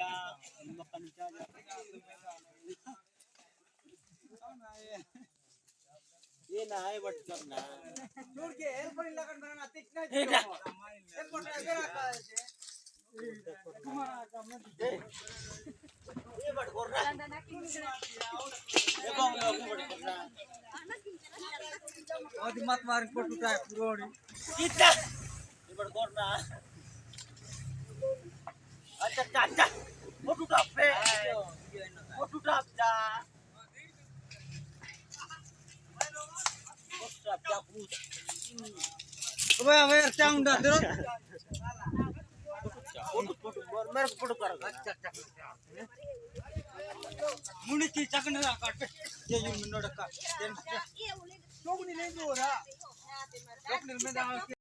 का makan saja. ये ना है बट करना छोड़ के हेल्प नहीं लगन बनाना तिक नहीं हेल्प को आगे रखा है ये बट करना ये कौन है बट करना और मत मार को टूटा है पूरी kita ये बट करना अच्छा चाचा वो टूटा पे वो टूटा जा ओए ओए चाउंड दे मेरे को फोटो कर मुनी की चकन काट ये मिनट का चोगनी नहीं हो रहा चोगनी में